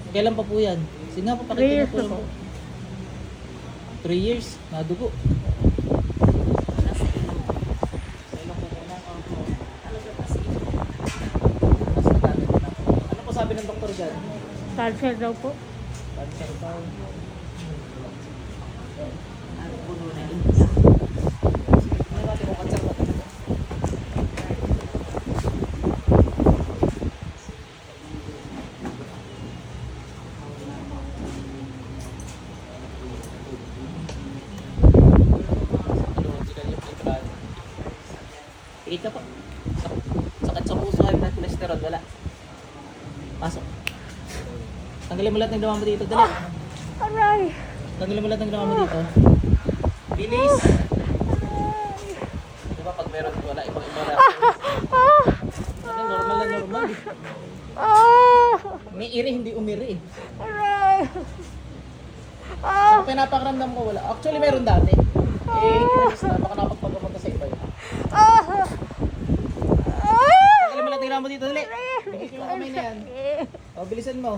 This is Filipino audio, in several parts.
Kailan pa po yan? Sige nga po, 3 pakita years po. na po. 3 years, nadugo. Nasa ilong. Sa ilong po muna. Talaga kasi ilong. Mas nadami ko na. Ano po sabi ng doktor dyan? Cancer daw po. Cancer pa. Ang puno na India. Ano natin kung cancer pa talaga? Ito po. Sakit sa puso, high blood cholesterol, wala. Pasok. Tanggalin mo lahat ng ginawa mo dito, dali. Aray! Tanggalin mo lahat ng ginawa mo dito. Bilis! Di ba pag meron wala, ibang-iba na. Ano, normal na normal. May iri, hindi umiri eh. Aray! Ang pinapakaramdam ko wala. Actually meron dati. Inalis na, baka napagpagamot ka sa iba. Tanggalin mo lahat ng ginawa mo dito, dali. Bigis mo yung kamay na yan. O, bilisan mo.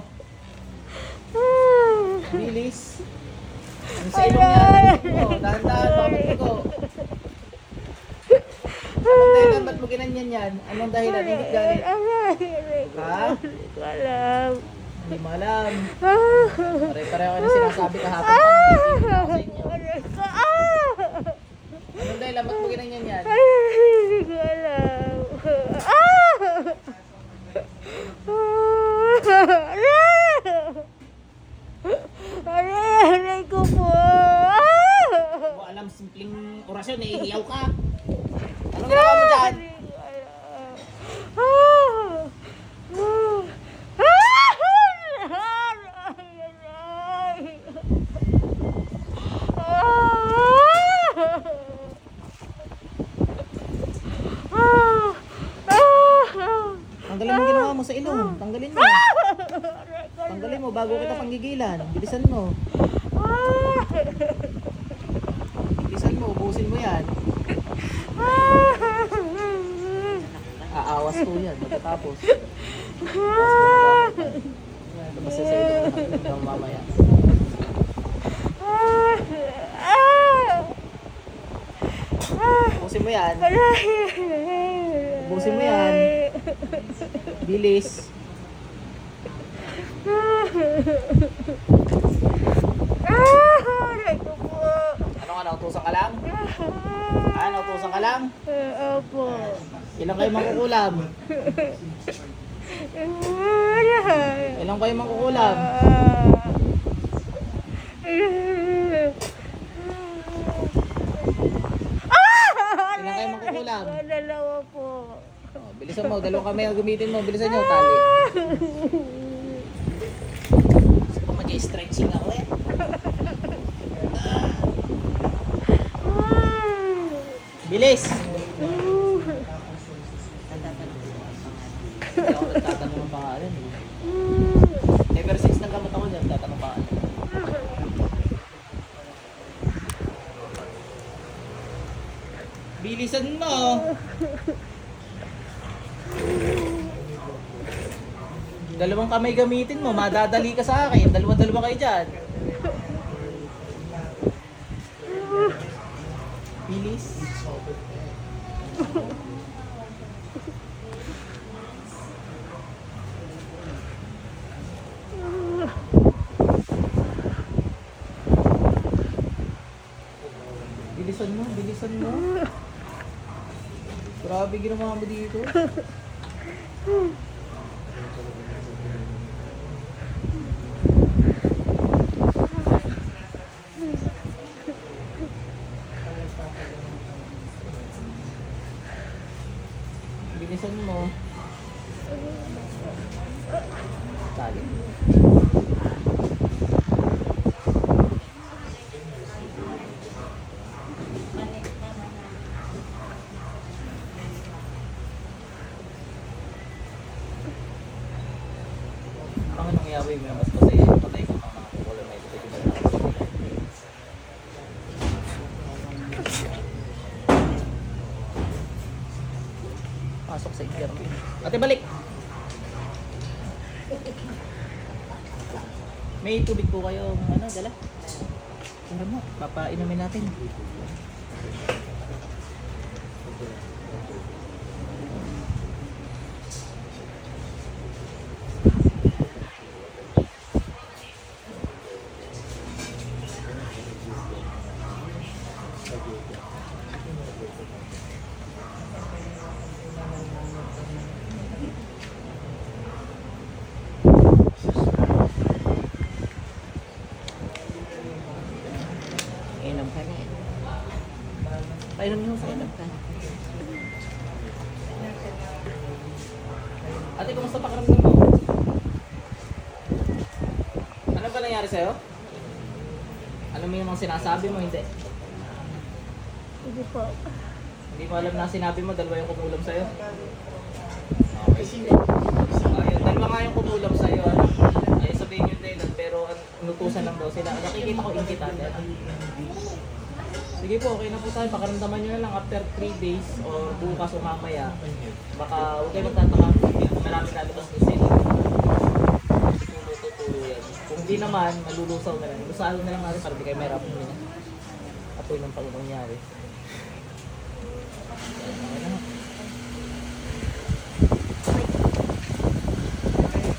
Bilis. Ano sa ilong niya? Nalisip mo. Dahan-dahan, baka magpugo. Anong dahilan? Ba't mo ginanyan yan? Anong dahilan? Ingit galit? Ha? Hindi ko alam. Hindi mo alam. Pare-pareho kayo na sinasabi kahapon. Hindi ko sa inyo. Anong dahilan? Ba't mo ginanyan yan? Hindi ko alam. Aray ko po. Hindi mo alam, simpleng orasyon, naiiyaw ka. Anong ginawa mo dyan? Tanggalin mo ginawa mo sa ilong. Tanggalin mo. Tanggalin mo bago kita panggigilan. Bilisan mo. Bilisan mo, ubusin mo yan. Aawas ko yan, magkatapos. Labas sa ilong hanggang mamaya. Ubusin mo yan. Ubusin mo yan. Bilis. Aray ko po. Ano, utusan ka lang? Ano, utusan ka lang? Opo. Ilang kayo mangkukulam? Ilang kayo mangkukulam? Ilang kayo mangkukulam? Dalawa po. Oh, bilisan mo, dalawang kamay ang gamitin mo. Bilisan nyo, tali. Gusto ko mag-stretching ako eh. Bilis! Hindi ako nagtatanong ng pangalan eh. Ever since nagkamot ako niyan, nagtatanong pangalan. Bilisan mo! Dalawang kamay gamitin mo, madadali ka sa akin. Dalawa-dalawa kayo dyan. Bilis. Bilisan mo, bilisan mo. Grabe ginawa mo dito. Bilisan mo. Tali. Ang nangyayari mo mas masaya patay ko mga wala may ito. Pasok sa interview. Ate balik. May tubig po kayo, ano, dala? Tara mo, papainumin natin. Inom ka na. Painom niyo sa Inom ka. Ate, kumusta pakiramdam mo? Ano ba nangyari sa'yo? Ano mo yung mga sinasabi mo, hindi? Hindi po. Hindi mo alam na sinabi mo, dalawa yung kumulam sa'yo. Okay. Ayun, dalawa nga yung kumulam sa'yo. Ano? Ay, sabihin yung dahilan, pero inutusan lang daw sila. Nakikita ko ingkit ate. Sige po, okay na po tayo. Pakaramdaman nyo na lang after 3 days o bukas o mamaya. Baka huwag kayo magtataka. Maraming lalabas na sila. Tuturo yan. Kung di naman, malulusaw na lang. Lusahan na lang natin para di kayo may rapon nila. Apoy ng pangyayari. Okay na.